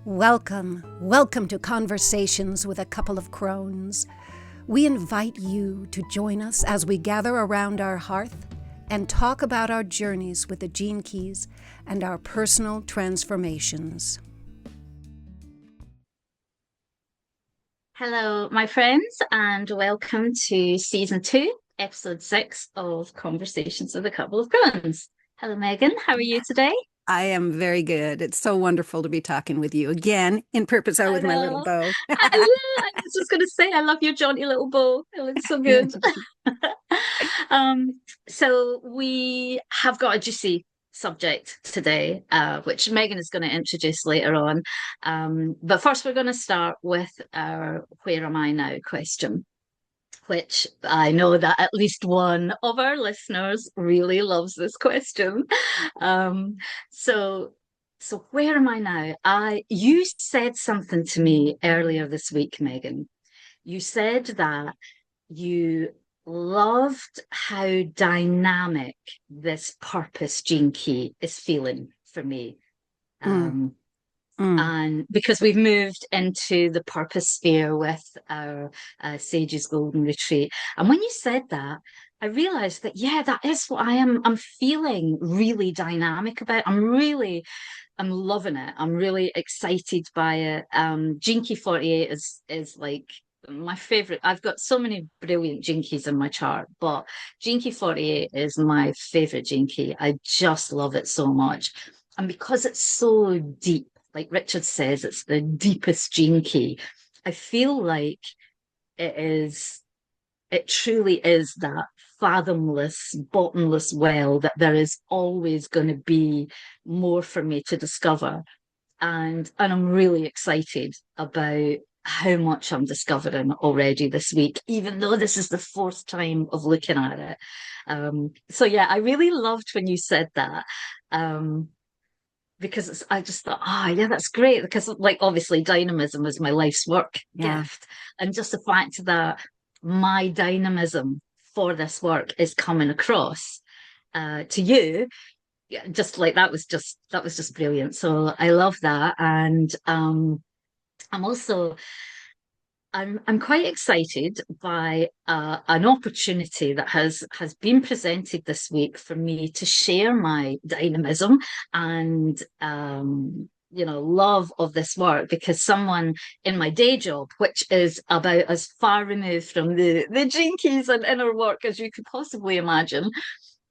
Welcome to Conversations with a Couple of Crones. We invite you to join us as we gather around our hearth and talk about our journeys with the Gene Keys and our personal transformations. Hello, my friends, and welcome to Season 2, Episode 6 of Conversations with a Couple of Crones. Hello, Megan. How are you today? I am very good. It's so wonderful to be talking with you again in purpose with my little bow. I was just going to say, I love your jaunty little bow. It looks so good. So we have got a juicy subject today, which Megan is going to introduce later on. But first, we're going to start with our "Where am I now?" question, which I know that at least one of our listeners really loves this question. Um, so, so where am I now? You said something to me earlier this week, Megan. You said that you loved how dynamic this purpose gene key is feeling for me. And because we've moved into the purpose sphere with our Sage's Golden Retreat. And when you said that, I realized that, yeah, that is what I'm feeling really dynamic about. I'm loving it. I'm really excited by it. Gene Key 48 is like my favorite. I've got so many brilliant Gene Keys in my chart, but Gene Key 48 is my favorite Gene Key. I just love it so much. And because it's so deep, like Richard says, it's the deepest gene key. I feel like it truly is that fathomless, bottomless well that there is always going to be more for me to discover. And I'm really excited about how much I'm discovering already this week, even though this is the fourth time of looking at it. So yeah, I really loved when you said that. Because I just thought, yeah, that's great. Because like obviously dynamism is my life's work gift. And just the fact that my dynamism for this work is coming across to you, just like that was just brilliant. So I love that. And I'm quite excited by an opportunity that has been presented this week for me to share my dynamism and love of this work, because someone in my day job, which is about as far removed from the gene keys and inner work as you could possibly imagine,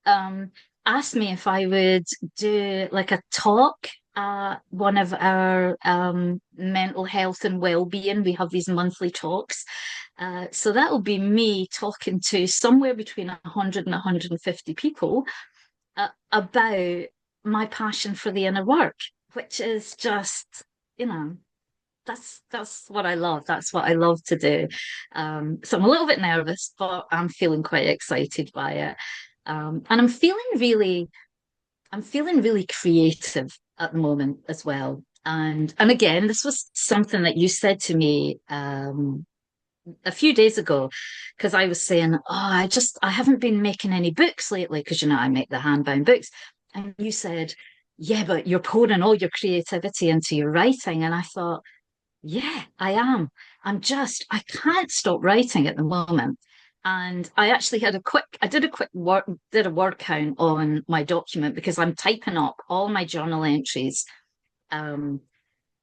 asked me if I would do like a talk, one of our mental health and well-being. We have these monthly talks. So that will be me talking to somewhere between 100 and 150 people about my passion for the inner work, which is just, that's what I love. That's what I love to do. So I'm a little bit nervous, but I'm feeling quite excited by it. And I'm feeling really creative at the moment as well. And again, this was something that you said to me a few days ago, because I was saying, I haven't been making any books lately, because I make the handbound books. And you said, yeah, but you're pouring all your creativity into your writing. And I thought, yeah, I am. I can't stop writing at the moment. And I actually did a word count on my document, because I'm typing up all my journal entries. And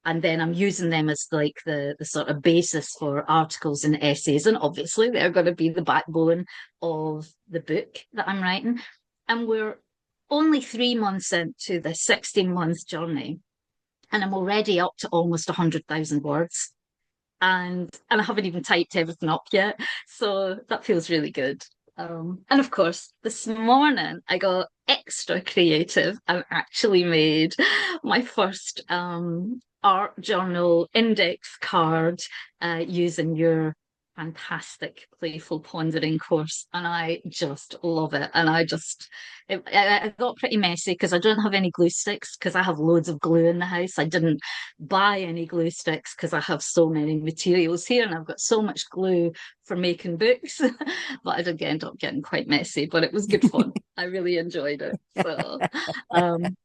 then I'm using them as like the sort of basis for articles and essays. And obviously they're going to be the backbone of the book that I'm writing. And we're only 3 months into the 16-month journey, and I'm already up to almost 100,000 words. And I haven't even typed everything up yet. So that feels really good. And of course, this morning I got extra creative and actually made my first art journal index card using your fantastic playful pondering course, and I just love it. And I got pretty messy because I don't have any glue sticks, because I have loads of glue in the house. I didn't buy any glue sticks because I have so many materials here, and I've got so much glue for making books. But I did end up getting quite messy, but it was good fun. I really enjoyed it. So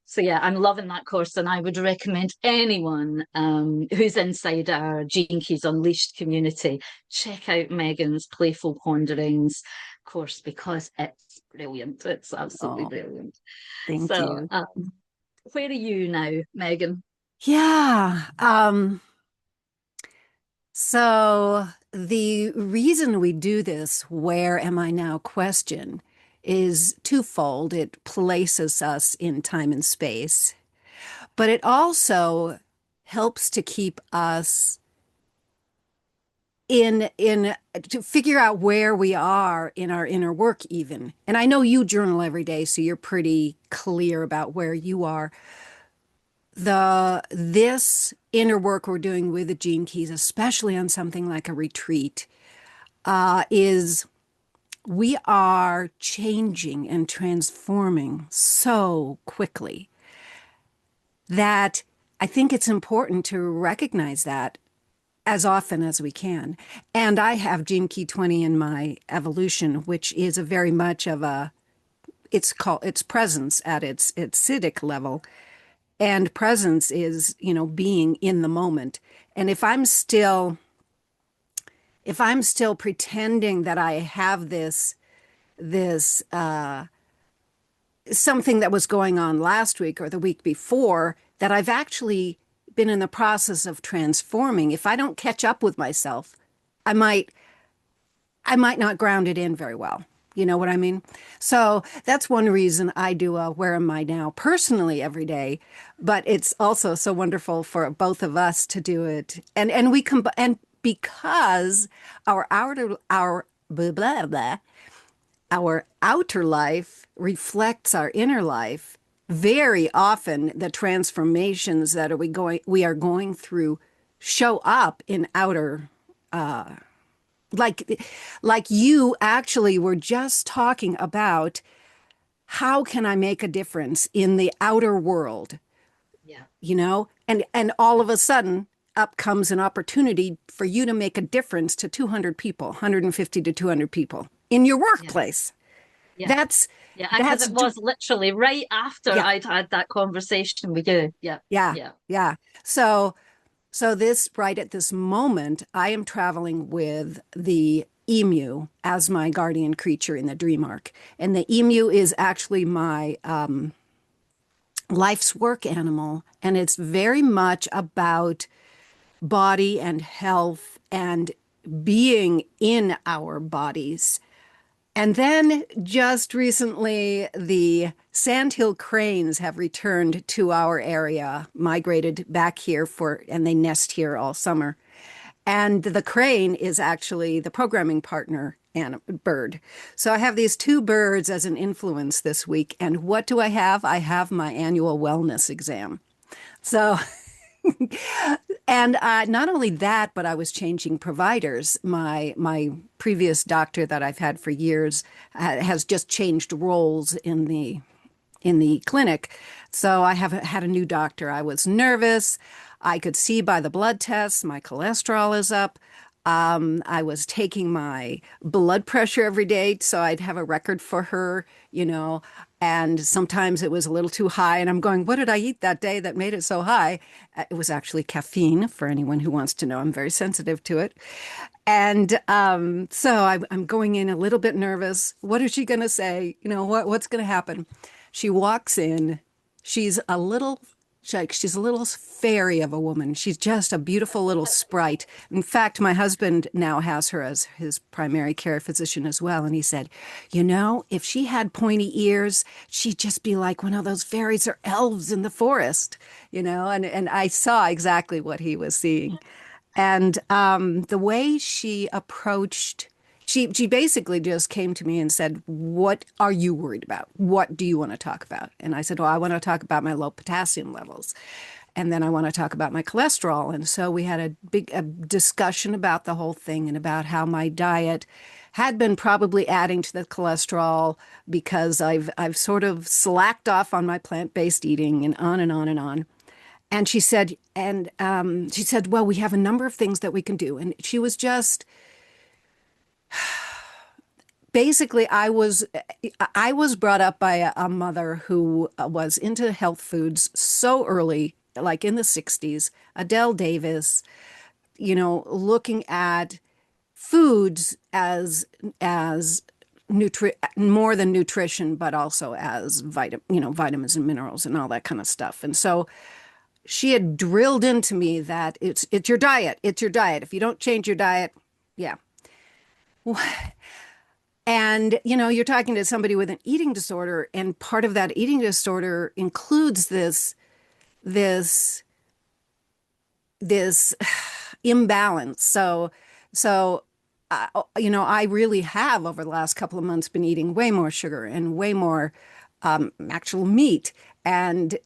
So yeah, I'm loving that course, and I would recommend anyone who's inside our Gene Keys Unleashed community check out Megan's Playful Ponderings course because it's brilliant. It's absolutely Oh, brilliant. thank So, you. where are you now, Megan? Yeah. So the reason we do this, where am I now question, is twofold. It places us in time and space, but it also helps to keep us in to figure out where we are in our inner work even. And I know you journal every day, so you're pretty clear about where you are. This inner work we're doing with the Gene Keys, especially on something like a retreat, is we are changing and transforming so quickly that I think it's important to recognize that as often as we can. And I have Gene Key 20 in my evolution, which is a very much of a, it's called, it's presence at its acidic level. And presence is, being in the moment. And if I'm still pretending that I have this something that was going on last week or the week before that I've actually been in the process of transforming, if I don't catch up with myself, I might I might not ground it in very well. You know what I mean? So that's one reason I do a Where Am I Now personally every day, but it's also so wonderful for both of us to do it. And we come and because our blah blah blah our outer life reflects our inner life. Very often, the transformations that we are going through show up in outer, like like you actually were just talking about how can I make a difference in the outer world, Yeah, and all of a sudden up comes an opportunity for you to make a difference to 200 people, 150 to 200 people in your yeah, workplace. yeah, That's yeah. Because that's it was literally right after yeah, I'd had that conversation with you. Yeah, yeah, yeah, yeah. So this right at this moment, I am traveling with the emu as my guardian creature in the dream arc, and the emu is actually my life's work animal, and it's very much about body and health and being in our bodies. And then just recently, the sandhill cranes have returned to our area, migrated back here and they nest here all summer. And the crane is actually the programming partner and bird. So I have these two birds as an influence this week. And what do I have? I have my annual wellness exam. So and not only that, but I was changing providers. My previous doctor that I've had for years has just changed roles in the clinic. So I have had a new doctor. I was nervous. I could see by the blood tests my cholesterol is up. I was taking my blood pressure every day, so I'd have a record for her, and sometimes it was a little too high. And I'm going, what did I eat that day that made it so high? It was actually caffeine, for anyone who wants to know. I'm very sensitive to it. And so I'm going in a little bit nervous. What is she going to say? What's going to happen? She walks in. She's a little she's a little fairy of a woman. She's just a beautiful little sprite. In fact, my husband now has her as his primary care physician as well. And he said, if she had pointy ears, she'd just be like one of those fairies or elves in the forest, and I saw exactly what he was seeing. And the way she approached, she basically just came to me and said, "What are you worried about? What do you want to talk about?" And I said, "Well, I want to talk about my low potassium levels. And then I want to talk about my cholesterol." And so we had a discussion about the whole thing and about how my diet had been probably adding to the cholesterol because I've sort of slacked off on my plant-based eating and on and on and on. And she said, well, we have a number of things that we can do. And she was just basically I was brought up by a mother who was into health foods so early, like in the 60s. Adele Davis, looking at foods as more than nutrition, but also as vitamins and minerals and all that kind of stuff. And so she had drilled into me that it's your diet. It's your diet. If you don't change your diet, yeah. And you're talking to somebody with an eating disorder, and part of that eating disorder includes this this imbalance. I really have over the last couple of months been eating way more sugar and way more actual meat, and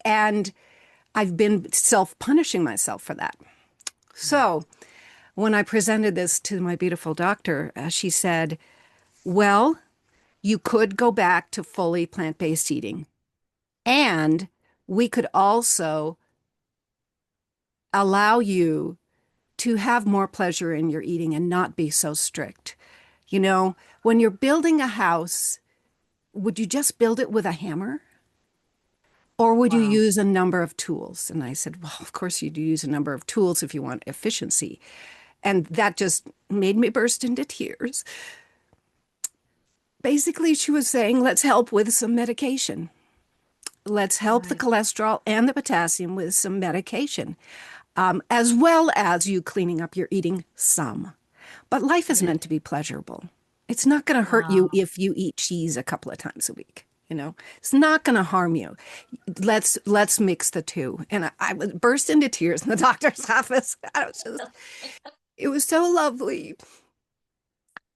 and I've been self-punishing myself for that. So when I presented this to my beautiful doctor, she said, well, you could go back to fully plant-based eating. And we could also allow you to have more pleasure in your eating and not be so strict. When you're building a house, would you just build it with a hammer? Or would you Wow. use a number of tools? And I said, well, of course you'd use a number of tools if you want efficiency. And that just made me burst into tears. Basically, she was saying, let's help with some medication. Let's help the Right. cholesterol and the potassium with some medication, as well as you cleaning up your eating some. But life is Yeah. meant to be pleasurable. It's not going to hurt you Wow. if you eat cheese a couple of times a week. It's not going to harm you. Let's mix the two. And I would burst into tears in the doctor's office. It was so lovely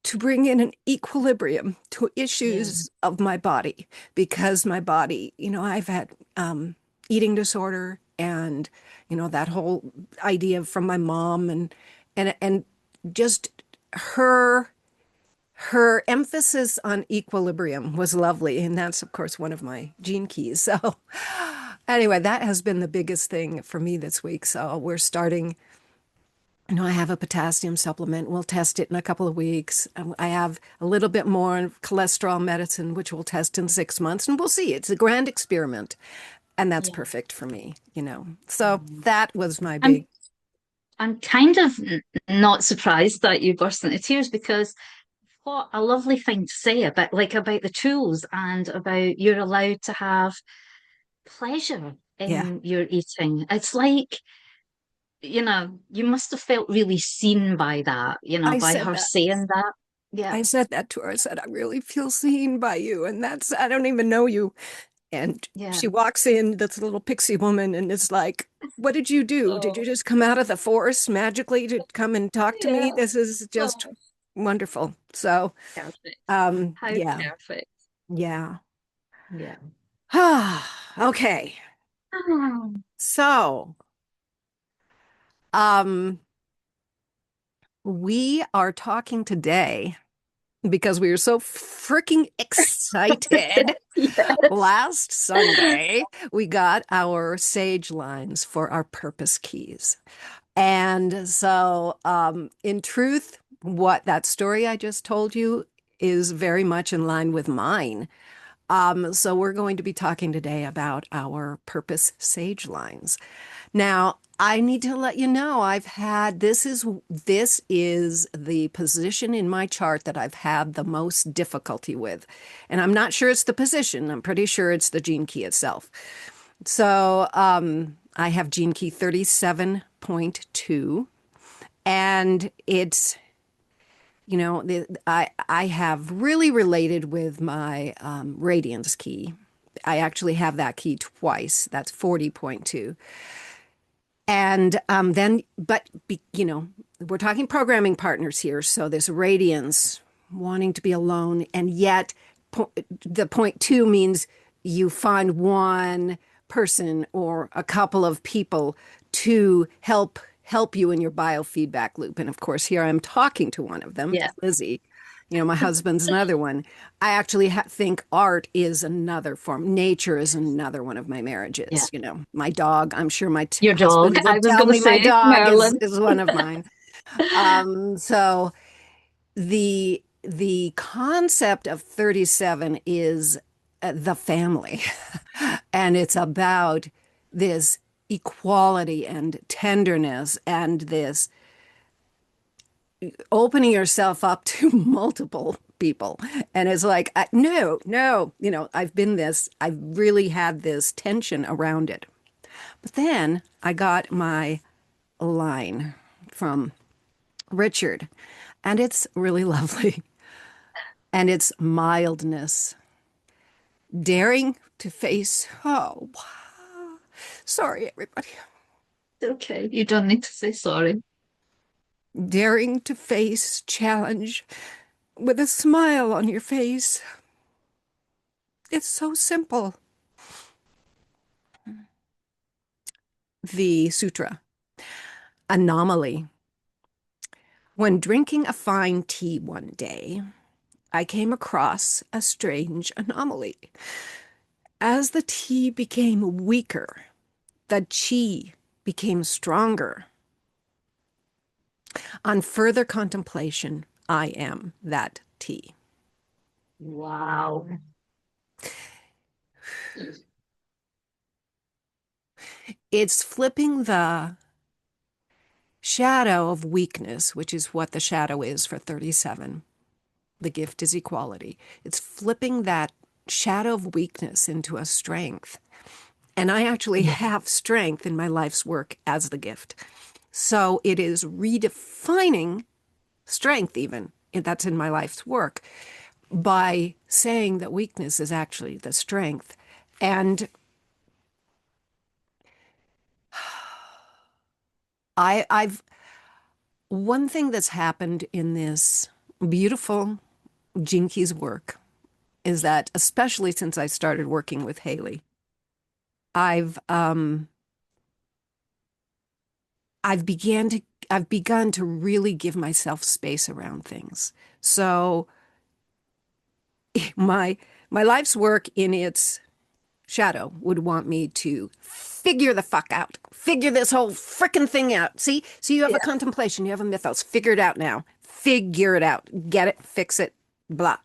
to bring in an equilibrium to Yeah. issues of my body, because my body, I've had eating disorder, and that whole idea from my mom, and just her her emphasis on equilibrium was lovely, and that's of course one of my gene keys. So anyway, that has been the biggest thing for me this week. So we're starting. I have a potassium supplement. We'll test it in a couple of weeks. I have a little bit more cholesterol medicine, which we'll test in 6 months, and we'll see. It's a grand experiment, and that's Yeah. perfect for me. So that was my big, I'm I'm kind of not surprised that you burst into tears because what a lovely thing to say about the tools and about you're allowed to have pleasure yeah. in your eating. It's like, you must have felt really seen by that, I by said her that. saying that. Yeah. I said that to her. I said, I really feel seen by you. And I don't even know you. And Yeah. she walks in, this little pixie woman, and is like, what did you do? Did you Oh, just come out of the forest magically to come and talk to me? yeah. This is just Oh, wonderful. So, perfect. How yeah, perfect. yeah. Yeah. Okay. Oh, So, um, we are talking today because we were so freaking excited. yes. Last Sunday, we got our sage lines for our purpose keys. And so, in truth, what that story I just told you is very much in line with mine. So we're going to be talking today about our purpose sage lines. Now, I need to let you know this is the position in my chart that I've had the most difficulty with. And I'm not sure it's the position. I'm pretty sure it's the gene key itself. So, I have gene key 37.2, and it's I have really related with my radiance key. I actually have that key twice. That's 40.2. And then, but, we're talking programming partners here. So this radiance, wanting to be alone, and yet the point two means you find one person or a couple of people to help you in your biofeedback loop. And of course, here I'm talking to one of them, Yeah. Lizzie. My husband's another one. I actually think art is another form. Nature is another one of my Yeah. marriages. My dog, I'm sure my Your dog. husband I would was tell going to me my say dog is, Merlin. is one of mine. So the concept of 37 is the family. And it's about this equality and tenderness and this opening yourself up to multiple people. And it's like, no, no, I've really had this tension around it. But then I got my line from Richard, and it's really lovely. And it's mildness, daring to face, oh, sorry, everybody, Okay, you don't need to say sorry. daring to face challenge with a smile on your face. It's so simple. The Sutra, anomaly. When drinking a fine tea one day, I came across a strange anomaly. As the tea became weaker, the chi became stronger. On further contemplation, I am that tea. Wow. It's flipping the shadow of weakness, which is what the shadow is for 37. The gift is equality. It's flipping that shadow of weakness into a strength. And I actually Yeah. have strength in my life's work as the gift. So it is redefining strength, even that's in my life's work, by saying that weakness is actually the strength. And I've one thing that's happened in this beautiful Jinkies work is that, especially since I started working with Haley, I've um, I've began to I've begun to really give myself space around things. So my my life's work in its shadow would want me to figure the fuck out. Figure this whole freaking thing out. See, you have a Yeah. contemplation, you have a mythos. Figure it out now. Figure it out. Get it, fix it, blah.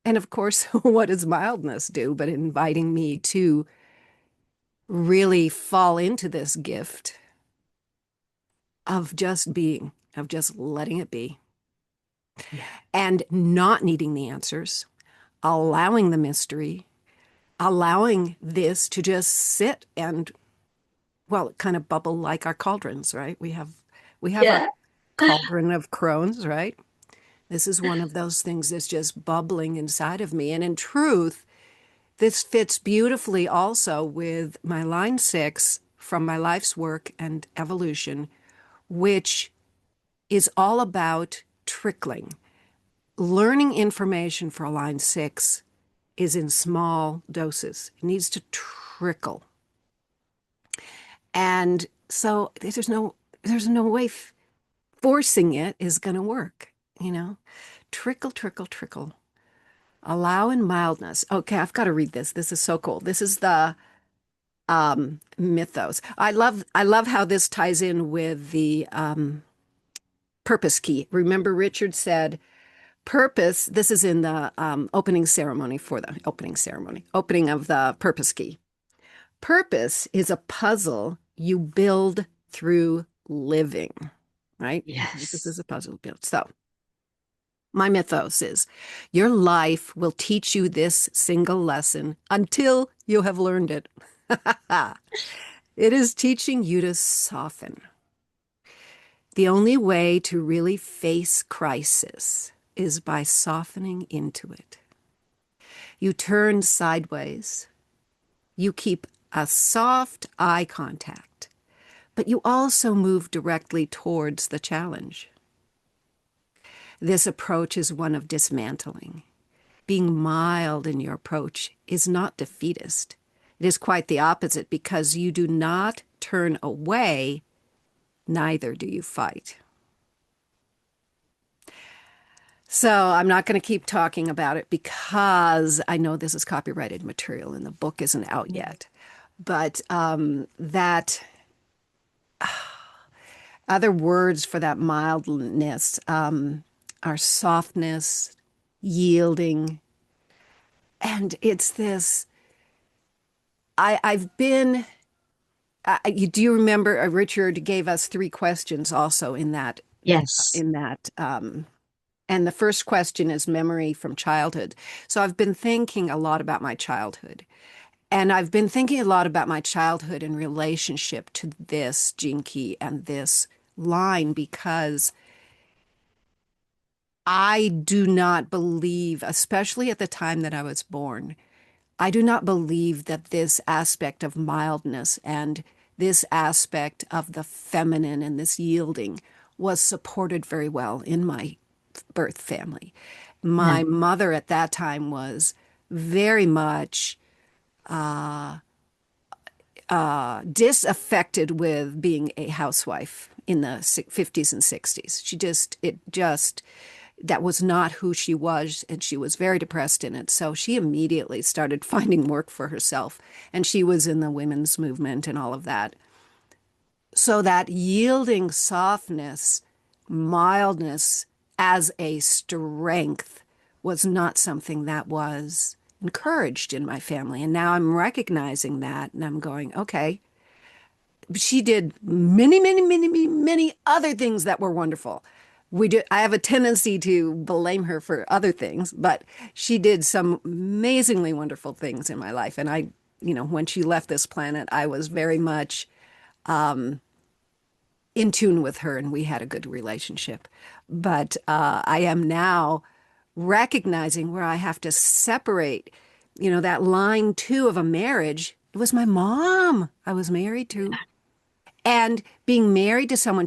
And of course, what does mildness do but inviting me to really fall into this gift of just being, of just letting it be Yeah. and not needing the answers, allowing the mystery, allowing this to just sit and, well, kind of bubble like our cauldrons, right? We have our Yeah. cauldron of crones, right? This is one of those things that's just bubbling inside of me. And in truth, this fits beautifully also with my line 6 from my life's work and evolution, which is all about trickling. Learning information for line 6 is in small doses. It needs to trickle. And so there's no way forcing it is going to work, you know? Trickle, trickle, trickle. Allow in mildness. Okay, I've got to read this. This is so cool. This is the mythos. I love how this ties in with the purpose key. Remember, Richard said purpose. This is in the opening of the purpose key. Purpose is a puzzle you build through living, right? This Yes. is a puzzle built. So my mythos is your life will teach you this single lesson until you have learned it. It is teaching you to soften. The only way to really face crisis is by softening into it. You turn sideways. You keep a soft eye contact, but you also move directly towards the challenge. This approach is one of dismantling. Being mild in your approach is not defeatist. It is quite the opposite because you do not turn away, neither do you fight. So I'm not going to keep talking about it because I know this is copyrighted material and the book isn't out yet. But that Other words for that mildness are softness, yielding, and it's this. I've been. Do you remember Richard gave us three questions also in that Yes. in that and the first question is memory from childhood. So I've been thinking a lot about my childhood. And I've been thinking a lot about my childhood in relationship to this gene key and this line because I do not believe, especially at the time that I was born, I do not believe that this aspect of mildness and this aspect of the feminine and this yielding was supported very well in my birth family. No. My mother at that time was very much disaffected with being a housewife in the 50s and 60s. That was not who she was, and she was very depressed in it. So she immediately started finding work for herself, and she was in the women's movement and all of that. So that yielding softness, mildness as a strength was not something that was encouraged in my family. And now I'm recognizing that and I'm going, okay, she did many, many, many, many, many other things that were wonderful. I have a tendency to blame her for other things, but she did some amazingly wonderful things in my life. And when she left this planet, I was very much in tune with her and we had a good relationship. But I am now recognizing where I have to separate, that line too of a marriage. It was my mom I was married to. And being married to someone,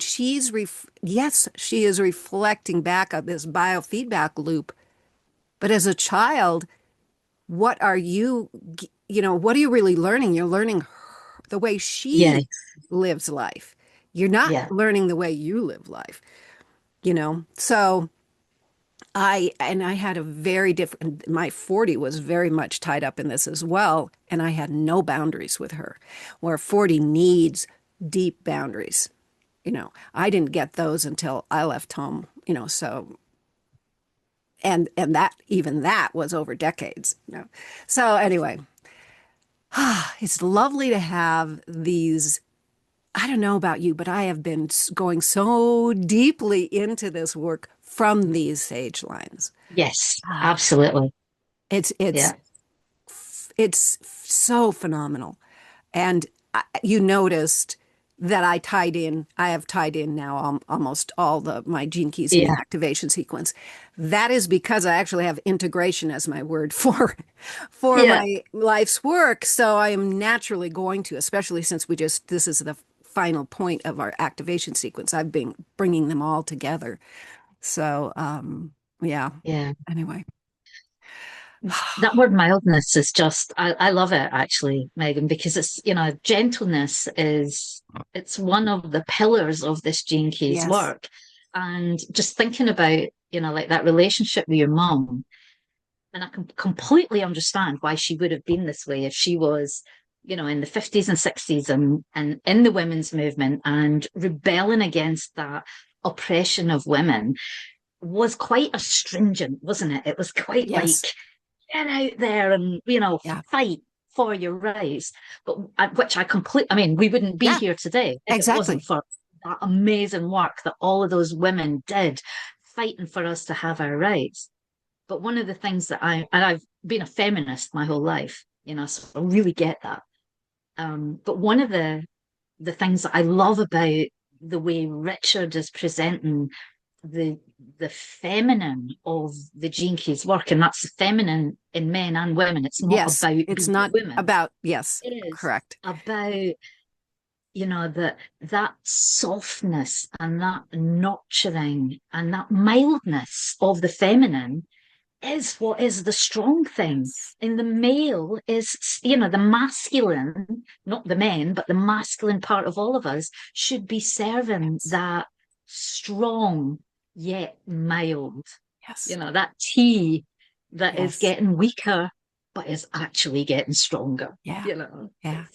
yes, she is reflecting back on this biofeedback loop. But as a child, what are you, what are you really learning? You're learning the way Yeah. she lives life. You're not Yeah. learning the way you live life, So I had a very different, my 40 was very much tied up in this as well. And I had no boundaries with her, where 40 needs deep boundaries. I didn't get those until I left home, so and that even that was over decades. So anyway, it's lovely to have these. I don't know about you, but I have been going so deeply into this work from these sage lines. Yes, Ah, absolutely. it's it's Yeah. it's so phenomenal. And you noticed that I have tied in now almost all my gene keys in the Yeah. activation sequence. That is because I actually have integration as my word for Yeah. my life's work. So I am naturally going to, especially since this is the final point of our activation sequence. I've been bringing them all together. So, yeah. Yeah. Anyway. That word mildness is just, I love it actually, Megan, because gentleness it's one of the pillars of this Gene Keys Yes. work. And just thinking about, like that relationship with your mom, and I can completely understand why she would have been this way if she was, in the 50s and 60s and in the women's movement and rebelling against that oppression of women was quite astringent, wasn't it? It was quite like, Yes. get out there and, Yeah. fight for your rights. But which I mean, we wouldn't be Yeah. here today if it wasn't Exactly. for that amazing work that all of those women did fighting for us to have our rights. But one of the things that and I've been a feminist my whole life, so I really get that. But one of the things that I love about the way Richard is presenting the the feminine of the Gene Keys work, and that's the feminine in men and women. It's not Yes. about It's being a not woman. about, yes, It is correct. about, that softness and that nurturing and that mildness of the feminine is what is the strong thing. Yes. And the male is, the masculine, not the men, but the masculine part of all of us should be serving Yes. that strong yet mild, Yes. that T that is Yes. getting weaker but is actually getting stronger. Yeah. You know, Yeah.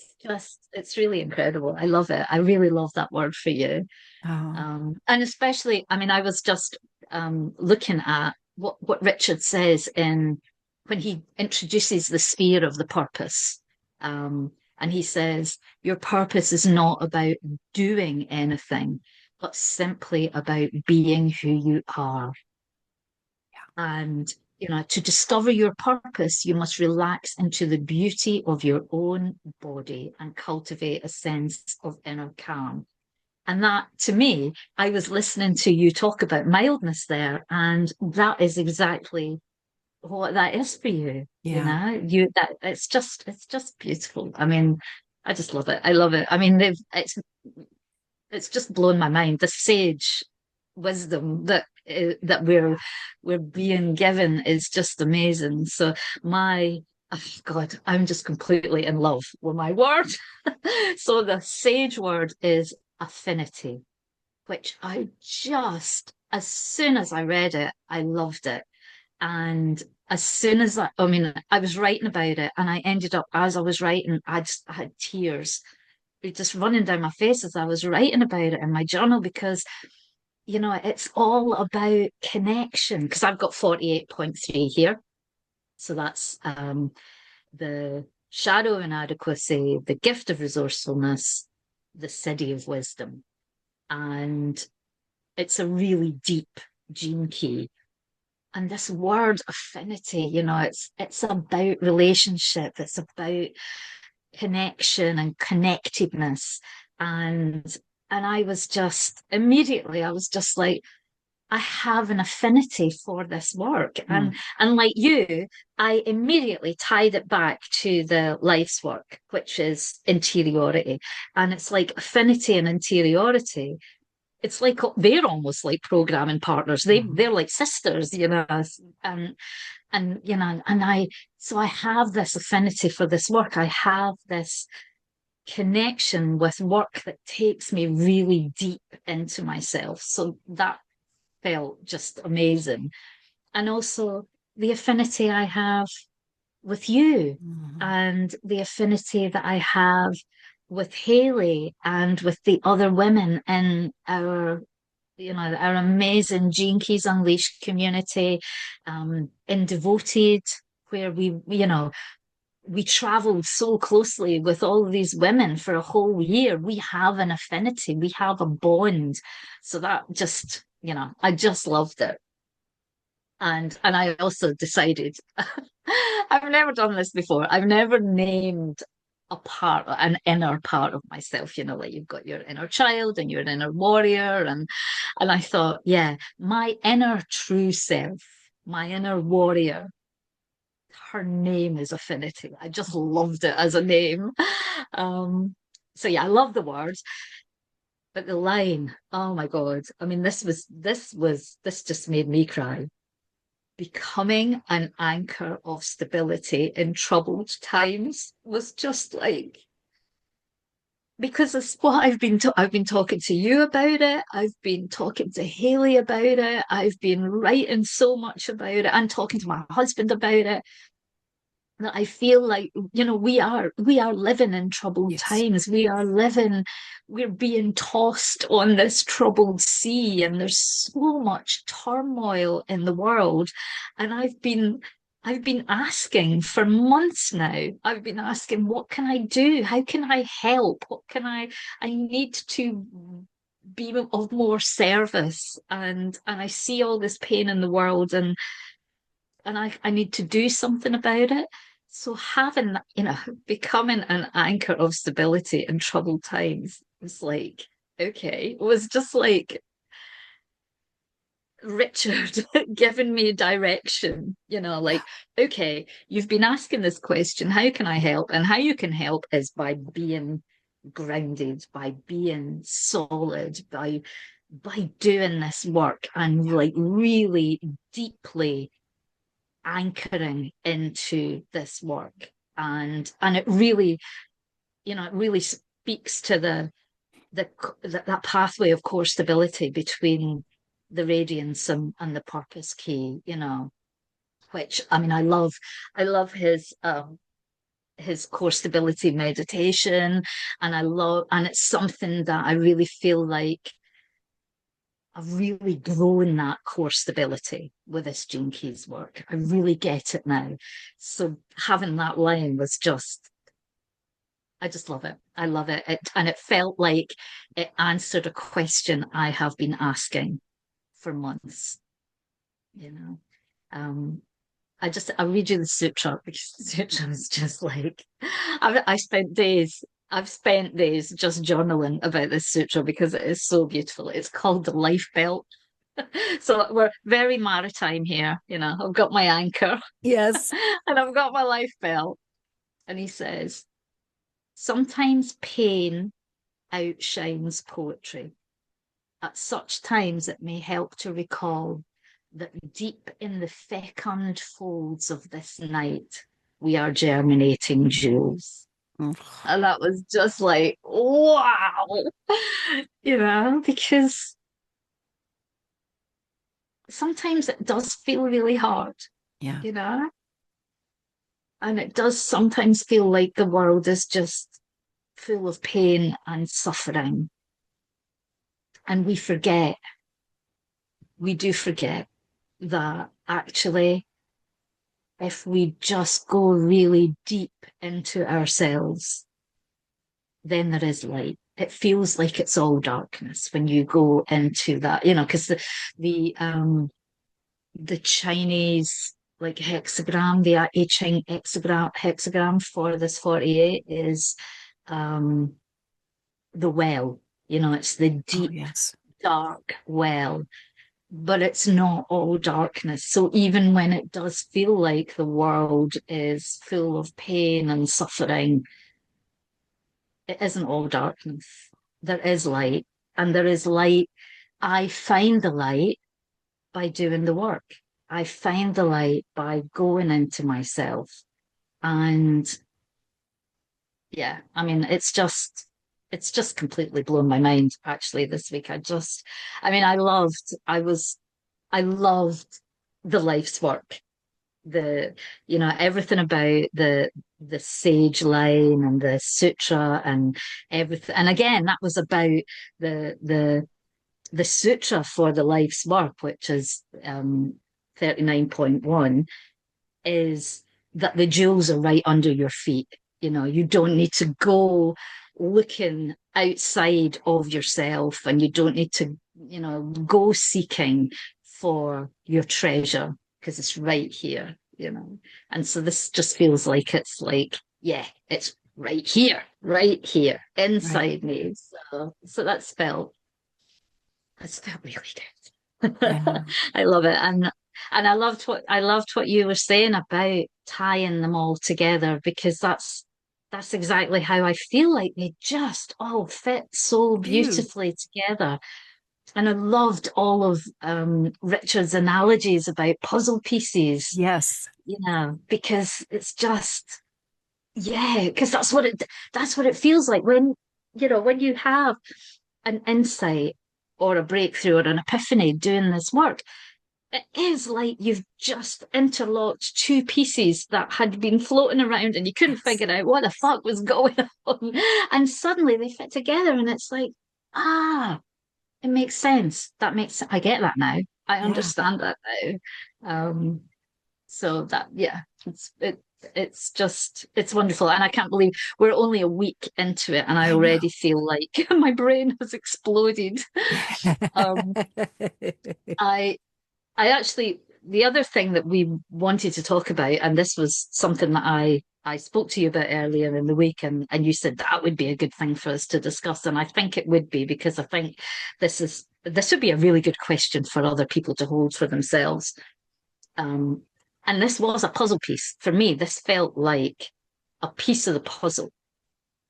it's really incredible. I love it. I really love that word for you. Oh, And especially, I mean, I was just looking at what Richard says in when he introduces the sphere of the purpose. And he says, your purpose is not about doing anything, but simply about being who you are. And, you know, to discover your purpose, you must relax into the beauty of your own body and cultivate a sense of inner calm. And that, to me, I was listening to you talk about mildness there, and that is exactly what that is for you. You yeah. know, you that it's just beautiful. I mean, I just love it. I love it. I mean, it's just blown my mind. The sage wisdom that we're being given is just amazing. So my oh God, I'm just completely in love with my word. So the sage word is affinity, which I just, as soon as I read it, I loved it. And as soon as I mean, I was writing about it, and I ended up, as I was writing, I had tears just running down my face as I was writing about it in my journal because, you know, it's all about connection. Because I've got 48.3 here. So that's the shadow of inadequacy, the gift of resourcefulness, the city of wisdom. And it's a really deep gene key. And this word affinity, you know, it's about relationship, it's about connection and connectedness. And I was just immediately, I was just like, I have an affinity for this work. Mm. And like you, I immediately tied it back to the life's work, which is interiority. And it's like affinity and interiority, it's like they're almost like programming partners. Mhm. They're like sisters, you know. And you know, and I so I have this affinity for this work. I have this connection with work that takes me really deep into myself. So that felt just amazing. And also the affinity I have with you Mhm. and the affinity that I have with Haley and with the other women in our, you know, our amazing Gene Keys Unleashed community, in Devoted, where we, you know, we traveled so closely with all these women for a whole year. We have an affinity, we have a bond. So that just, you know, I just loved it. And I also decided I've never done this before. I've never named a part, an inner part of myself, you know, like you've got your inner child and your inner warrior. And I thought, yeah, my inner true self, my inner warrior, her name is Affinity. I just loved it as a name. Um, so yeah, I love the words, but the line, oh my God. I mean, this just made me cry. Becoming an anchor of stability in troubled times was just like, because it's what I've been talking to you about it. I've been talking to Haley about it. I've been writing so much about it and talking to my husband about it, that I feel like, you know, we are living in troubled Yes. times. We're being tossed on this troubled sea, and there's so much turmoil in the world. And I've been asking for months now. I've been asking, what can I do? How can I help? I need to be of more service, and I see all this pain in the world, and I need to do something about it. So having, you know, becoming an anchor of stability in troubled times was like, okay, it was just like Richard giving me direction, you know, Yeah. like, okay, you've been asking this question, how can I help? And how you can help is by being grounded, by being solid, by doing this work and like really deeply anchoring into this work. And it really, you know, it really speaks to the that pathway of core stability between the radiance and the purpose key, you know. which I mean, I love his core stability meditation, and and it's something that I really feel like I've really grown that core stability with this Gene Keys work. I really get it now. So having that line was just, I just love it. I love it. And it felt like it answered a question I have been asking for months, you know. Um, I'll read you the sutra because the sutra is just like, I've spent days just journaling about this sutra because it is so beautiful. It's called the life belt. So we're very maritime here, you know. I've got my anchor Yes. and I've got my life belt. And he says, sometimes pain outshines poetry. At such times, it may help to recall that deep in the fecund folds of this night, we are germinating jewels. Mm. And that was just like, wow, you know, because sometimes it does feel really hard, Yeah. you know, and it does sometimes feel like the world is just full of pain and suffering. And we do forget that actually, if we just go really deep into ourselves, then there is light. It feels like it's all darkness when you go into that, you know, because the Chinese like hexagram, the I Ching hexagram for this 48 is um the well, you know, it's the Oh, deep, yes. dark well, but it's not all darkness. So even when it does feel like the world is full of pain and suffering, it isn't all darkness. There is light, and there is light. I find the light by doing the work. I find the light by going into myself. And yeah, I mean, it's just completely blown my mind actually this week. I mean, I loved the life's work, the, you know, everything about the sage line and the sutra and everything. And again, that was about the sutra for the life's work, which is 39.1, is that the jewels are right under your feet. You know, you don't need to go looking outside of yourself, and you don't need to, you know, go seeking for your treasure because it's right here, you know. And so this just feels like it's like, yeah, it's right here Right. inside me. So that's felt really good. Yeah. I love it. And I loved what you were saying about tying them all together, because that's exactly how I feel like they just all fit so Do. beautifully together. And I loved all of Richard's analogies about puzzle pieces, Yes. you know, because it's just, yeah, because that's what it feels like when, you know, when you have an insight or a breakthrough or an epiphany doing this work. It is like you've just interlocked two pieces that had been floating around and you couldn't Yes. figure out what the fuck was going on. And suddenly they fit together and it's like, ah, it makes sense. I get that now. I Yeah. understand that now. So that, yeah, it's just, it's wonderful. And I can't believe we're only a week into it and I I know. already feel like my brain has exploded. Um, I I actually, the other thing that we wanted to talk about, and this was something that I spoke to you about earlier in the week, and you said that would be a good thing for us to discuss, and I think it would be, because I think this would be a really good question for other people to hold for themselves. Um, and this was a puzzle piece for me. This felt like a piece of the puzzle.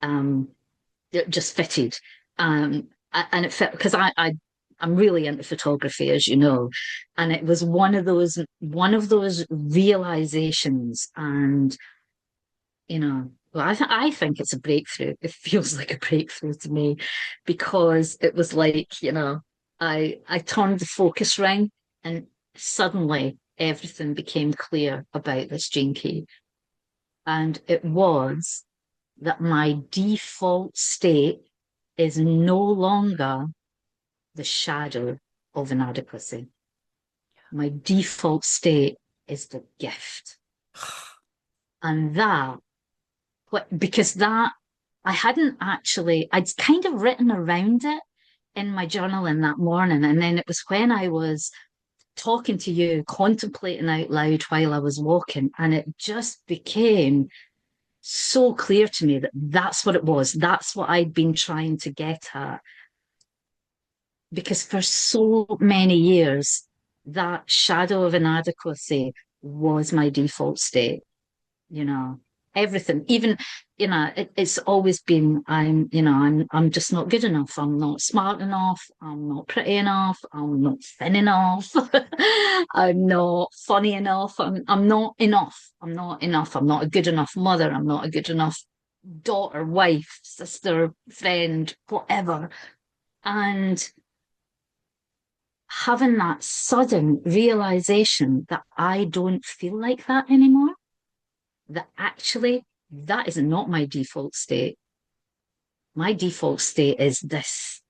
Um, it just fitted. And it fit because I'm really into photography, as you know, and it was one of those realizations, and you know, well, I think it's a breakthrough. It feels like a breakthrough to me, because it was like, you know, I turned the focus ring, and suddenly everything became clear about this gene key. And it was that my default state is no longer the shadow of inadequacy. My default state is the gift. And that, because that, I hadn't actually, I'd kind of written around it in my journal in that morning. And then it was when I was talking to you, contemplating out loud while I was walking, and it just became so clear to me that that's what it was. That's what I'd been trying to get at. Because for so many years, that shadow of inadequacy was my default state, you know, everything, even, it's always been, I'm just not good enough. I'm not smart enough. I'm not pretty enough. I'm not thin enough. I'm not funny enough. I'm not enough. I'm not enough. I'm not a good enough mother. I'm not a good enough daughter, wife, sister, friend, whatever. And having that sudden realization that I don't feel like that anymore, that actually that is not my default state. My default state is this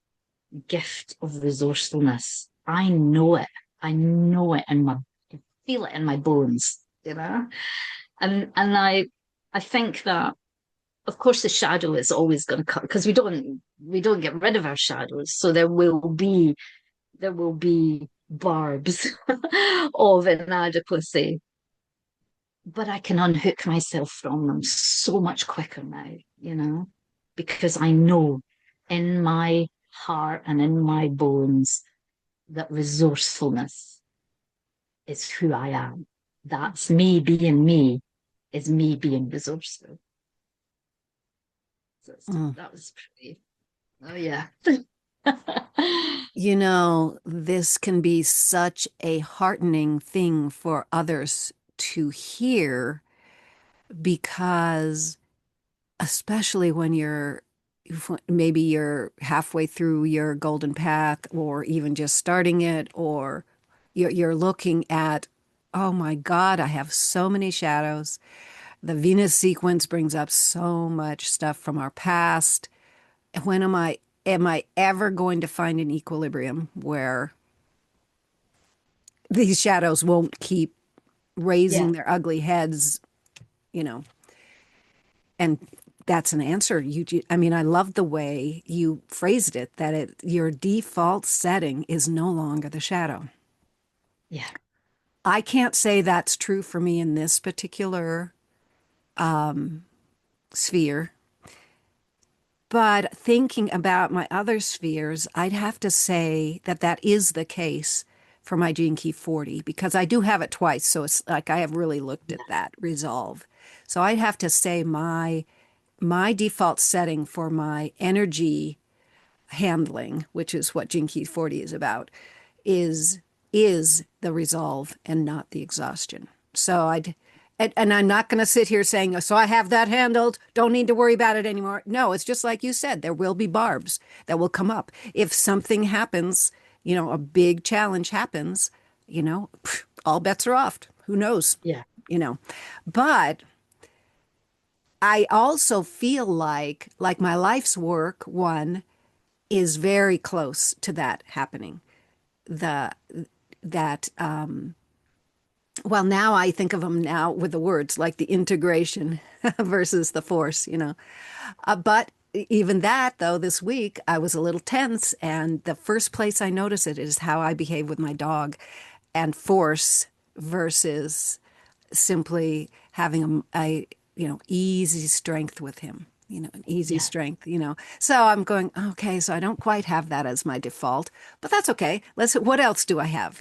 gift of resourcefulness. I know it. I know it in my, I feel it in my bones, And I think that, of course, the shadow is always going to come, because we don't get rid of our shadows. So there will be barbs of inadequacy, but I can unhook myself from them so much quicker now, because I know in my heart and in my bones that resourcefulness is who I am. That's me being me, is me being resourceful. So that was pretty, oh yeah. This can be such a heartening thing for others to hear because, especially when maybe you're halfway through your golden path or even just starting it, or you're looking at, oh my God, I have so many shadows. The Venus sequence brings up so much stuff from our past. When am I ever going to find an equilibrium where these shadows won't keep Yeah, raising their ugly heads, you know? And that's an answer. I mean, I love the way you phrased it, that your default setting is no longer the shadow. yeah, I can't say that's true for me in this particular sphere, but thinking about my other spheres, I'd have to say that that is the case for my Gene Key 40, because I do have it twice. So it's like I have really looked yeah, at that resolve. So I'd have to say my default setting for my energy handling, which is what Gene Key 40 is about, is is the resolve and not the exhaustion. So and I'm not going to sit here saying, so I have that handled, don't need to worry about it anymore. No, it's just like you said, there will be barbs that will come up. If something happens, a big challenge happens, all bets are off. Who knows? yeah, You know. But I also feel like my life's work one is very close to that happening. The that Well, now I think of them now with the words like the integration versus the force. But even that, though, this week I was a little tense, and the first place I notice it is how I behave with my dog, and force versus simply having easy strength with him. An easy yeah, strength. So I'm going, okay, so I don't quite have that as my default, but that's okay. What else do I have?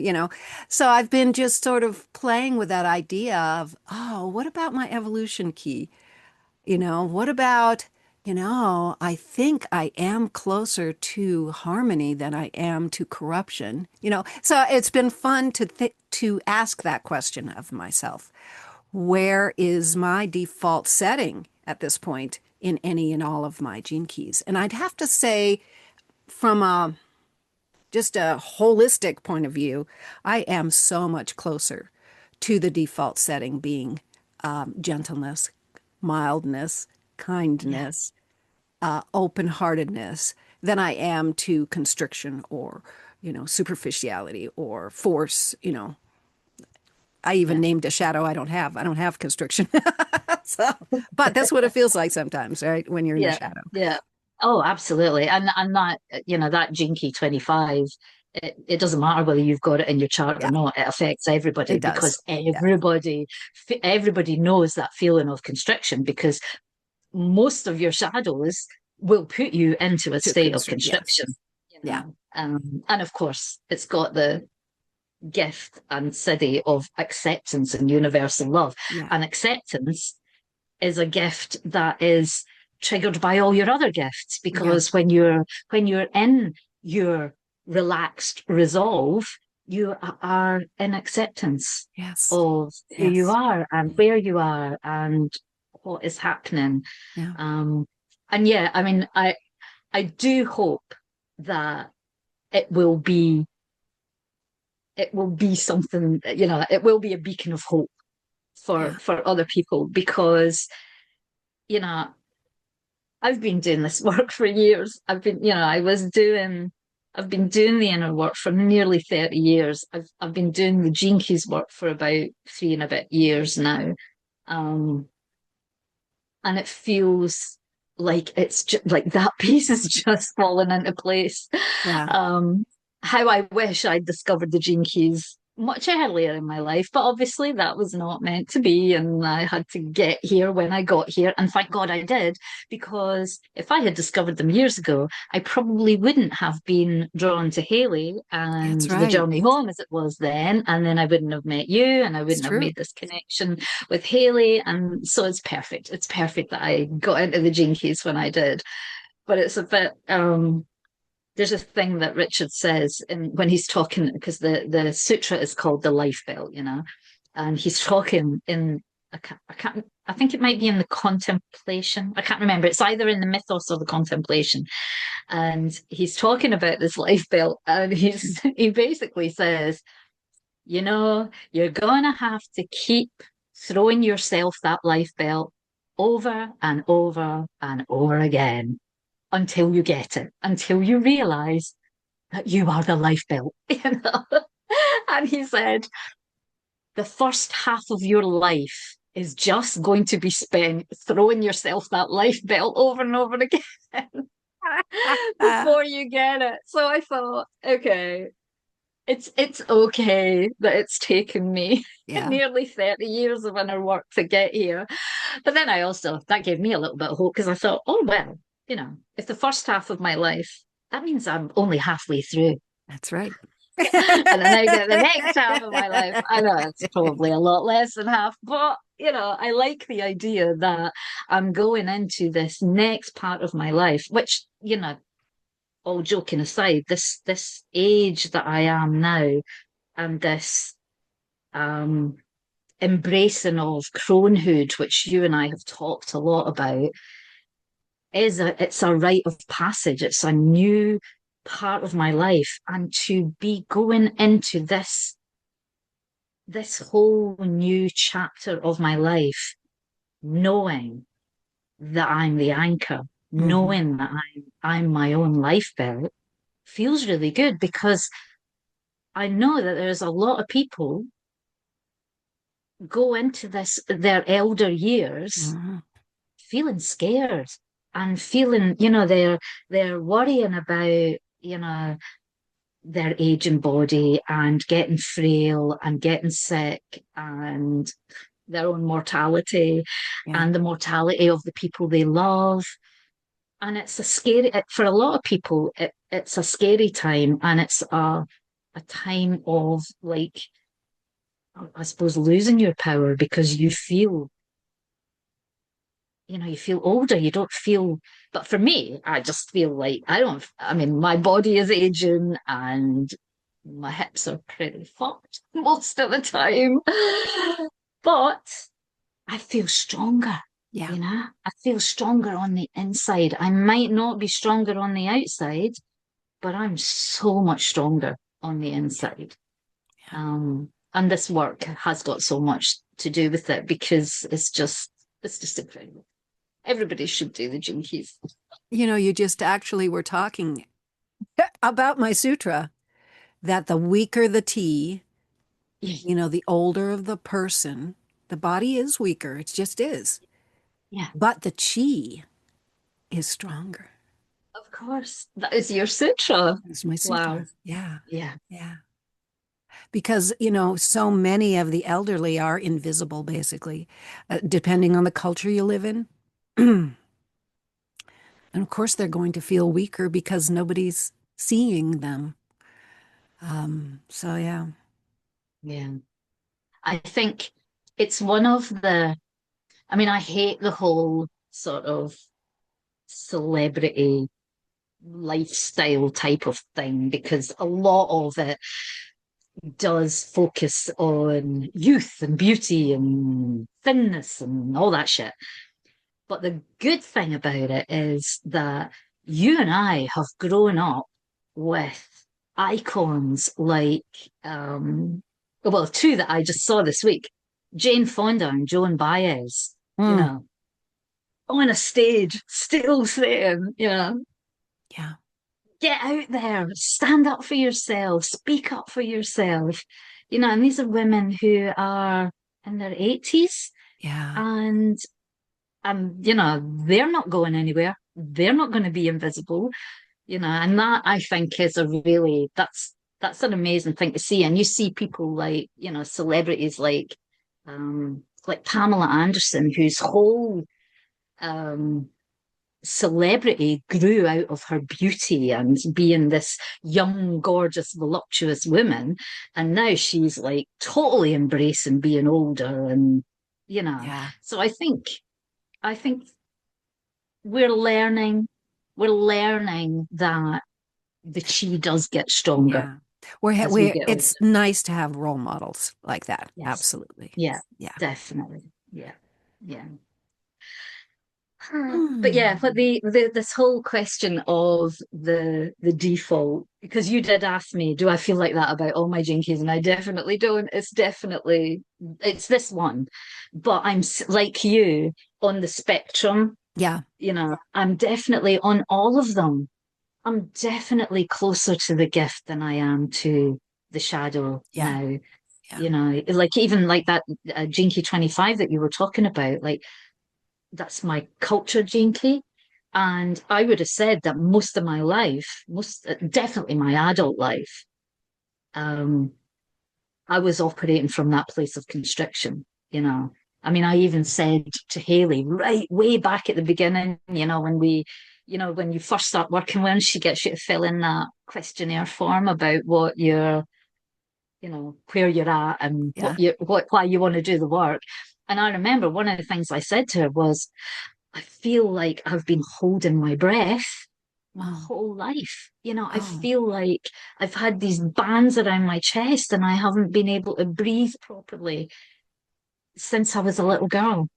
So I've been just sort of playing with that idea of, oh, what about my evolution key? What about, I think I am closer to harmony than I am to corruption. So it's been fun to ask that question of myself. Where is my default setting at this point in any and all of my gene keys? And I'd have to say, from just a holistic point of view, I am so much closer to the default setting being gentleness, mildness, Yeah. kindness, open-heartedness than I am to constriction or, superficiality or force. I even Yeah. named a shadow I don't have. I don't have constriction. So, but that's what it feels like sometimes, right? When you're in the Yeah. shadow. Yeah. Oh, absolutely. And that, that Jinky 25, it doesn't matter whether you've got it in your chart or Yeah, not. It affects everybody it does. because Yeah, everybody knows that feeling of constriction because most of your shadows will put you into a to state of constrict. Yes. constriction, Yeah. and of course, it's got the gift and city of acceptance and universal love. Yeah. And acceptance is a gift that is triggered by all your other gifts Yeah. because when you're in your relaxed resolve, you are in acceptance Yes. of who you Yes. are and where you are and what is happening. Yeah. Um, and yeah, I mean, I do hope that it will be it will be something, it will be a beacon of hope Yeah. for other people because, you know, I've been doing this work for years. I've been doing the inner work for nearly 30 years. I've been doing the Gene Keys work for about 3 and a bit years now. Um, and it feels like it's just like that piece is just fallen into place. Yeah. Um, how I wish I'd discovered the Gene Keys much earlier in my life, but obviously that was not meant to be, and I had to get here when I got here, and thank God I did, because if I had discovered them years ago, I probably wouldn't have been drawn to Haley That's and the right. journey home as it was then, and then I wouldn't have met you, and I It's wouldn't have true. made this connection with Haley, and so it's perfect. It's perfect that I got into the Gene Keys when I did, but it's a bit. There's a thing that Richard says when he's talking because the sutra is called the life belt, and he's talking in I think it might be in the contemplation. I can't remember. It's either in the mythos or the contemplation, and he's talking about this life belt, and he basically says, you're gonna have to keep throwing yourself that life belt over and over and over again until you get it, until you realize that you are the life belt, And he said, the first half of your life is just going to be spent throwing yourself that life belt over and over again before you get it. So I thought, okay, it's okay that it's taken me Yeah. nearly 30 years of inner work to get here. But then that gave me a little bit of hope because I thought, oh, well, if the first half of my life, that means I'm only halfway through. That's right. And then I get the next half of my life. I know it's probably a lot less than half, but I like the idea that I'm going into this next part of my life, which, all joking aside, this age that I am now and this um embracing of cronehood, which you and I have talked a lot about, it's a rite of passage. It's a new part of my life, and to be going into this whole new chapter of my life, knowing that I'm the anchor, Hmm. knowing that I'm my own life belt, feels really good because I know that there's a lot of people go into their elder years Hmm. feeling scared and feeling, they're worrying about, their aging body and getting frail and getting sick and their own mortality Yeah. and the mortality of the people they love. And it's for a lot of people, it's a scary time, and it's a time of, like, I suppose, losing your power because you feel older, you don't feel, but for me, I just feel like I mean, my body is aging and my hips are pretty fucked most of the time. But I feel stronger, Yeah. I feel stronger on the inside. I might not be stronger on the outside, but I'm so much stronger on the Yeah. inside. Yeah. Um, And this work has got so much to do with it because it's just incredible. Everybody should do the Gene Keys. You just actually were talking about my sutra that the weaker the tea, the older of the person, the body is weaker. It just is. Yeah, But the chi is stronger. of course. That is your sutra. That's my Wow. sutra. Yeah. Yeah. Yeah. Because, so many of the elderly are invisible, basically, depending on the culture you live in. And of course, they're going to feel weaker because nobody's seeing them. So, yeah. Yeah. I think it's one of I mean, I hate the whole sort of celebrity lifestyle type of thing because a lot of it does focus on youth and beauty and thinness and all that shit. But the good thing about it is that you and I have grown up with icons like, well, two that I just saw this week, Jane Fonda and Joan Baez, you Mm. know, on a stage, still saying, Yeah. get out there, stand up for yourself, speak up for yourself. And these are women who are in their 80s Yeah. and they're not going anywhere. They're not going to be invisible, and that I think is that's an amazing thing to see. And you see people like, celebrities like Pamela Anderson, whose whole um celebrity grew out of her beauty and being this young, gorgeous, voluptuous woman. And now she's like totally embracing being older and Yeah. so I think we're learning we're learning that the chi does get stronger Yeah. as we get older. It's nice to have role models like that. Yes. Absolutely. Yeah, Yeah. definitely. Yeah. Yeah. But yeah, but Hmm. this whole question of the default, because you did ask me, do I feel like that about all my jinkies? And I definitely don't. It's this one, but like you on the spectrum. Yeah. I'm definitely on all of them. I'm definitely closer to the gift than I am to the shadow Yeah. now. Yeah. Like even like that Jinky 25 that you were talking about, like that's my culture gene key. And I would have said that most of my life, most definitely my adult life, um, I was operating from that place of constriction. I mean, I even said to Haley right way back at the beginning, when you first start working with her, she gets you to fill in that questionnaire form about where you're at and Yeah. why you want to do the work. And I remember one of the things I said to her was, I feel like I've been holding my breath my Oh. whole life. I Oh. feel like I've had these bands around my chest and I haven't been able to breathe properly since I was a little girl,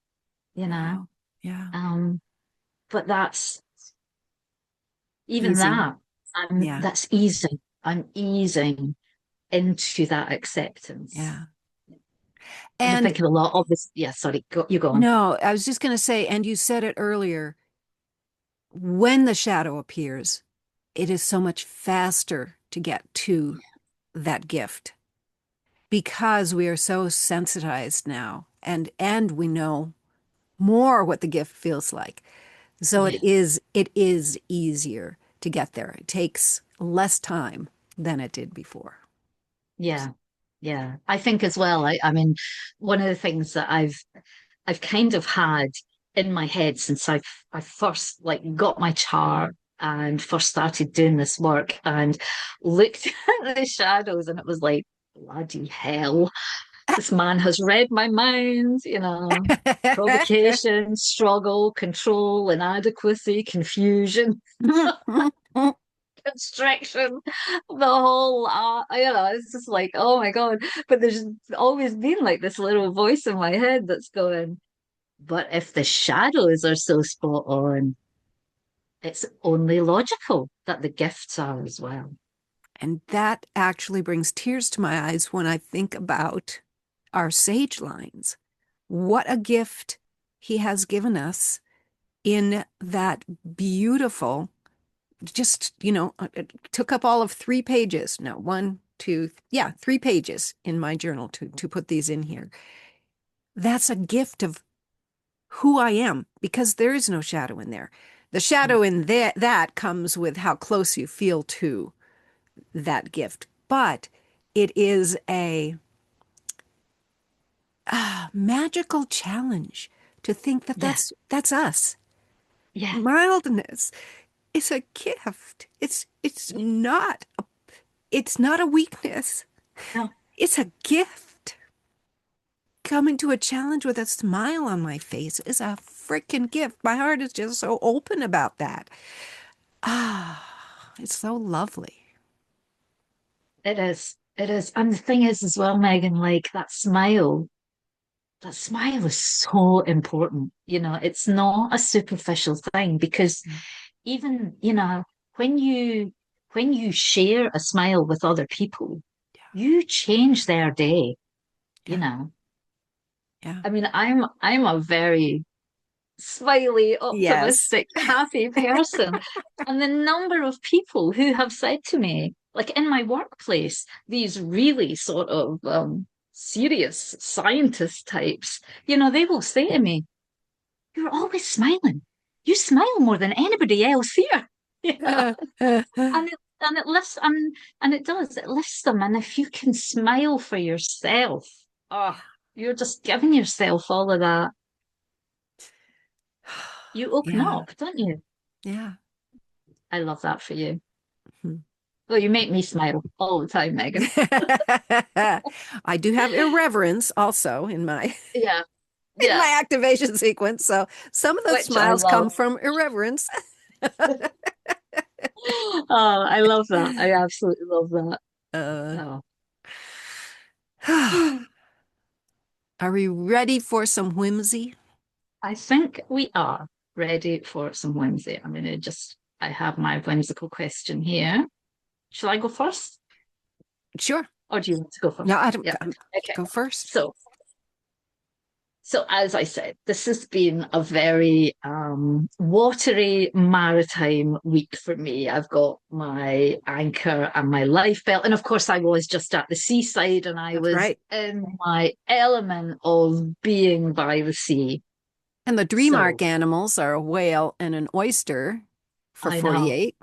you know. Wow. Yeah. Um, but that's even Easy. that, Yeah. that's easing. I'm easing into that acceptance. Yeah. And I And think a lot of this, yeah, sorry, you go on. no, I was just going to say, and you said it earlier, when the shadow appears, it is so much faster to get to that gift because we are so sensitized now and we know more what the gift feels like. So Yeah. it is easier to get there. It takes less time than it did before. Yeah, yeah. I think as well, I mean, one of the things that I've kind of had in my head since I first like got my chart and first started doing this work and looked at the shadows and it was like, bloody hell, this man has read my mind. Provocation, struggle, control, inadequacy, confusion, constriction, the whole it's just like, oh my God. But there's always been like this little voice in my head that's going, but if the shadows are so spot on, it's only logical that the gifts are as well. And that actually brings tears to my eyes when I think about our sage lines. What a gift he has given us in that beautiful, just, it took up all of 3 pages. No, one, two, yeah, 3 pages in my journal to put these in here. That's a gift of who I am because there is no shadow in there. The shadow in that comes with how close you feel to that gift. But it is a magical challenge to think that Yeah. that's us. Yeah. Mildness is a gift. It's not a weakness. No, It's a gift. Coming to a challenge with a smile on my face is a freaking gift. My heart is just so open about that. It's so lovely. it is. It is. And the thing is as well, Megan, like that smile is so important. It's not a superficial thing because even, when you when you share a smile with other people, you change their day, you Yeah, know. yeah. I mean, I'm a very smiley, Yes. optimistic, happy person. And the number of people who have said to me, like in my workplace, these really sort of serious scientist types, they will say to me, "You're always smiling. You smile more than anybody else here." And it does, it lifts them. And if you can smile for yourself, oh, you're just giving yourself all of that. You open Yeah, up, don't you? yeah. I love that for you. Mhm. Well, you make me smile all the time, Megan. I do have irreverence also in my Yeah, in yeah, my activation sequence. So some of those which I smiles love. come from irreverence. Oh, I love that. I absolutely love that. Uh, Oh. are we ready for some whimsy? I think we are ready for some whimsy. I have my whimsical question here. Shall I go first? Sure. Or do you want to go No, first? I don't Yeah. Okay. go first. So, so as I said, this has been a very watery maritime week for me. I've got my anchor and my life belt. And of course, I was just at the seaside and I That's was right. in my element of being by the sea. And the dream So arc animals are a whale and an oyster for I know, 48.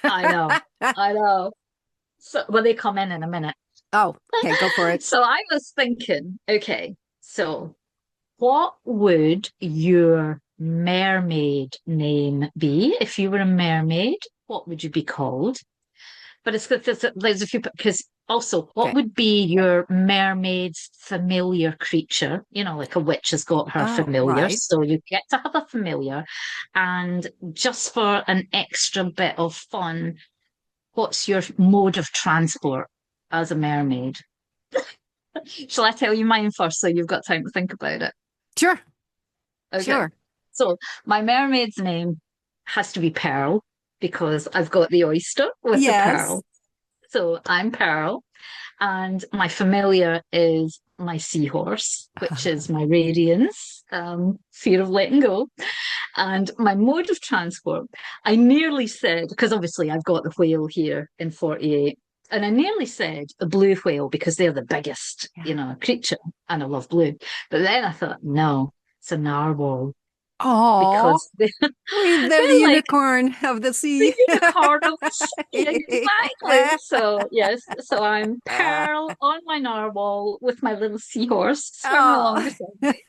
I know, I know. So, well, they come in a minute. Oh, okay, go for it. So I was thinking, okay, so what would your mermaid name be if you were a mermaid? What would you be called? But there's a few, because also, what Okay. would be your mermaid's familiar creature? Like a witch has got her Oh, familiar, right. so you get to have a familiar. And just for an extra bit of fun, what's your mode of transport as a mermaid? Shall I tell you mine first so you've got time to think about it? Sure. Okay. Sure. So my mermaid's name has to be Pearl because I've got the oyster with the Yes. pearl. So I'm Pearl. And my familiar is my seahorse, which is my radiance, fear of letting go. And my mode of transport, I nearly said, because obviously I've got the whale here in 48, and I nearly said a blue whale because they're the biggest, Yeah. creature, and I love blue. But then I thought, no, it's a narwhal Oh, because they're, they're the they're like unicorn of the the sea. unicorn of the sea, exactly. So yes, so I'm Pearl on my narwhal with my little seahorse swimming along Oh. beside me.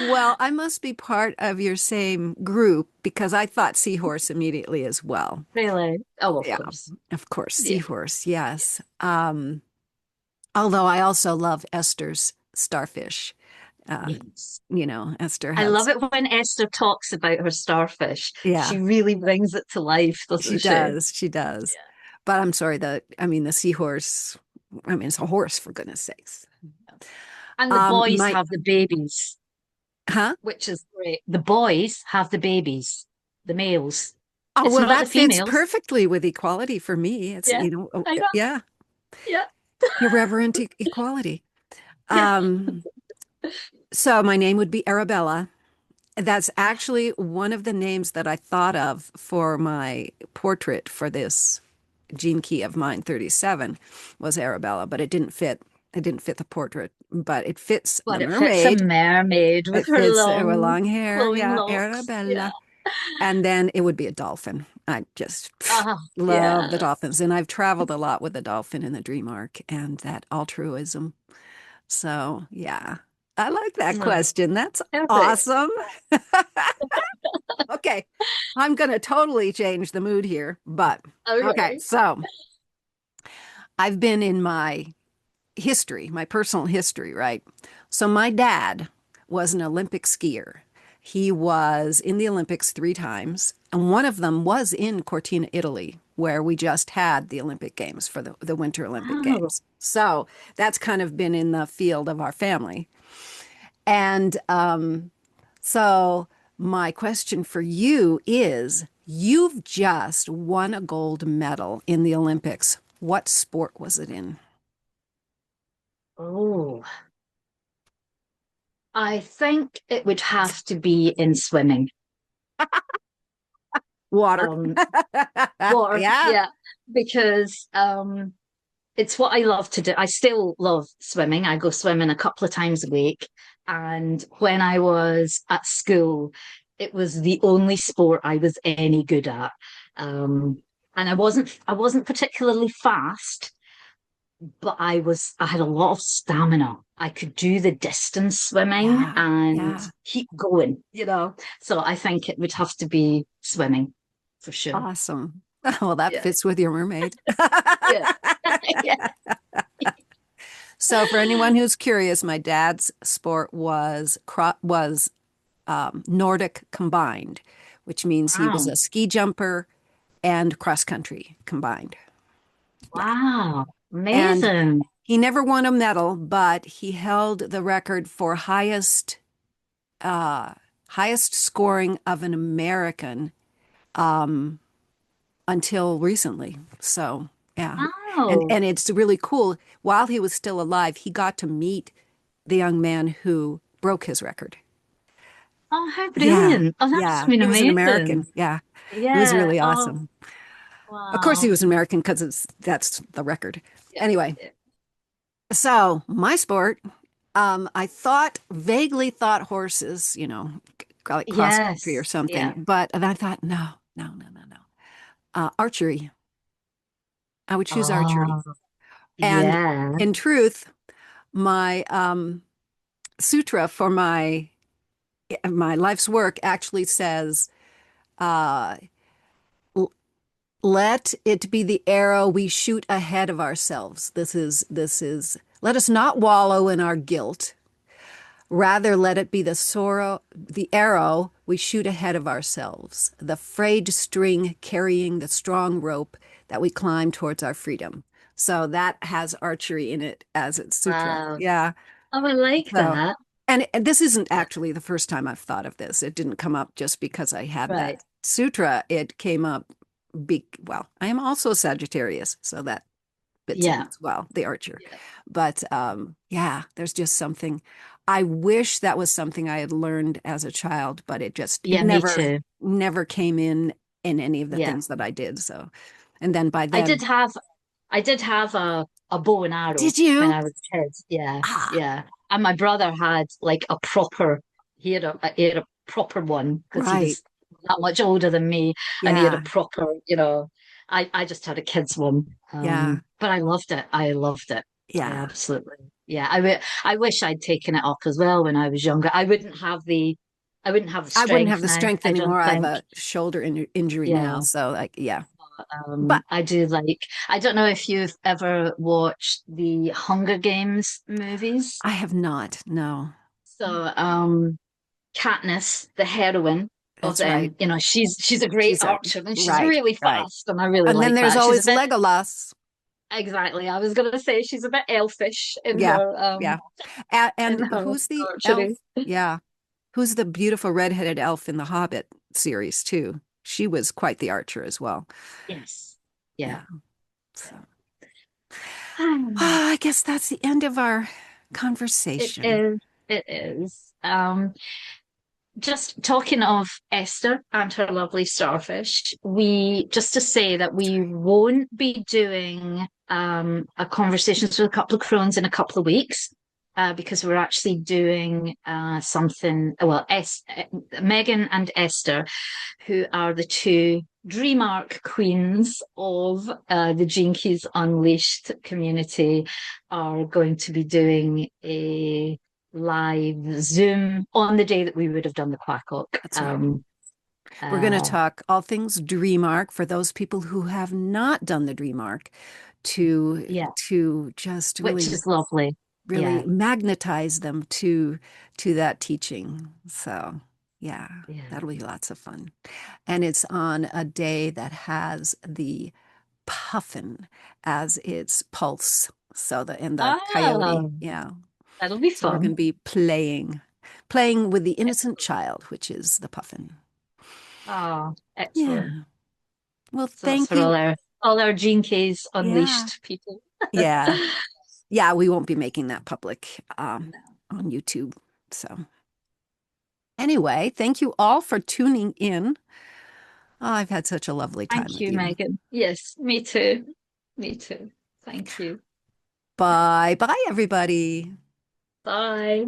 Well, I must be part of your same group because I thought seahorse immediately as well. Really? Oh, of Yeah, course. of course, Yeah. seahorse, yes. Although I also love Esther's starfish. Uh, Yes. Esther I love has, it when Esther talks about her starfish. yeah, She really brings it to life, she doesn't she? does, she does. Yeah. But I'm sorry, the seahorse, it's a horse for goodness sakes. And the boys My, have the babies, huh? which is great. The boys have the babies, the males. Oh, It's well, not the that fits females. perfectly with equality for me. It's, Yeah, I know. yeah, Yeah, irreverent equality. yeah. Um, so my name would be Arabella. That's actually one of the names that I thought of for my portrait for this gene key of mine, 37, was Arabella, but it didn't fit. It didn't fit the portrait, but it fits the But it fits a mermaid. mermaid with It her fits her long long hair. flowing Yeah, locks. Yeah. Arabella. And then it would be a dolphin. I just love the Yeah. dolphins. And I've traveled a lot with the dolphin in the dream arc and that altruism. So, yeah, I like that No, question. That's perfect. awesome. Okay, I'm going to totally change the mood here. But okay, Okay. so I've been in my history, my personal history, right? So my dad was an Olympic skier. He was in the Olympics 3 times, and one of them was in Cortina, Italy, where we just had the Olympic Games for the Winter Olympic Wow. Games. So that's kind of been in the field of our family. And so my question for you is, you've just won a gold medal in the Olympics. What sport was it in? Oh, I think it would have to be in swimming. Water. Um, Water, Yeah. yeah, because it's what I love to do. I still love swimming. I go swimming a couple of times a week. And when I was at school, it was the only sport I was any good at. Um, and I wasn't particularly fast, but I had a lot of stamina. I could do the distance swimming Yeah. and Yeah. keep going. So I think it would have to be swimming for sure. Awesome. Well, that Yeah. fits with your mermaid. Yeah. Yeah. So, for anyone who's curious, my dad's sport was Nordic combined, which means he was Wow. a ski jumper and cross country combined. Yeah. Wow. And Amazing. he never won a medal, but he held the record for uh, highest scoring of an American um, until recently. So yeah, and Wow. and it's really cool. While he was still alive, he got to meet the young man who broke his record. Oh, how Yeah, brilliant. Oh, that's yeah, been he was an amazing. American. Yeah, it was Yeah. really Oh, awesome. Of course, he wow. was American because that's the record. Yeah. Anyway, Yeah. so my sport, I thought vaguely thought horses, like cross country or Yes. something, Yeah. but and I thought no, no, no, no, no, archery. I would choose archery. Oh, And yeah. in truth, my sutra for my life's work actually says, uh, "Let it be the arrow we shoot ahead of ourselves." This is. Let us not wallow in our guilt. Rather, let it be the arrow we shoot ahead of ourselves, the frayed string carrying the strong rope that we climb towards our freedom. So that has archery in it as its sutra. Wow. Yeah. Oh, I like So, that. and this isn't actually the first time I've thought of this. It didn't come up just because I had Right. that sutra. It came up, well, I am also Sagittarius, so that fits in Yeah. as well, the archer. Yeah. But yeah, there's just something. I wish that was something I had learned as a child, but it Yeah, me never, too. never came in any of the Yeah. things that I did. So, and then by I did then, have I did have a bow and arrow did when you? I was a kid. Yeah, Ah, yeah. And my brother had like a proper he had a proper one because he right. was that much older than me, and he had a Yeah, proper. I just had a kid's one. yeah, But I loved it. I loved it. I yeah. absolutely. Yeah, I wish I'd taken it up as well when I was younger. I wouldn't have the I wouldn't have strength the now, strength I don't anymore. I have think. a shoulder injury now, Yeah. so like, yeah. But I do like, I don't know if you've ever watched the Hunger Games movies. I have not. No, So, Katniss, the heroine of that's right. them, she's a great She's a archer and she's right, really right. fast, and I really And then like there's that. She's a always bit Legolas. exactly. I was gonna say she's a bit elfish in Yeah, her yeah. in And her who's the elf? archery. Yeah. Who's the beautiful redheaded elf in the Hobbit series too? she was quite the archer as well. Yes. Yeah. Yeah. So Um, I guess that's the end of our it conversation. is. It is. Just talking of Esther and her lovely starfish, we just to say that we won't be doing a conversations with a couple of crones in a couple of weeks, because we're actually doing something. Well, Meghan and Esther, who are the two Dream Arc queens of the Gene Keys Unleashed community, are going to be doing a live Zoom on the day that we would have done the Quackock. That's right. We're going to Uh, talk all things dream arc for those people who have not done the dream arc to yeah, just which really is lovely. really Yeah, magnetize them to that teaching. So, yeah, yeah. that'll be lots of fun. And it's on a day that has the puffin as its pulse. So the coyote, Oh, yeah. that'll be So we're going fun. to be playing with the innocent child, which is the puffin. Oh, excellent. Yeah. Well, So that's thank for you. all our Gene Keys Yeah. Unleashed people. Yeah. Yeah, we won't be making that public on YouTube. So anyway, thank you all for tuning in. Oh, I've had such a lovely time Thank with you, you. Megan. Yes, me too. Me too. Thank you. Bye bye, everybody. Bye.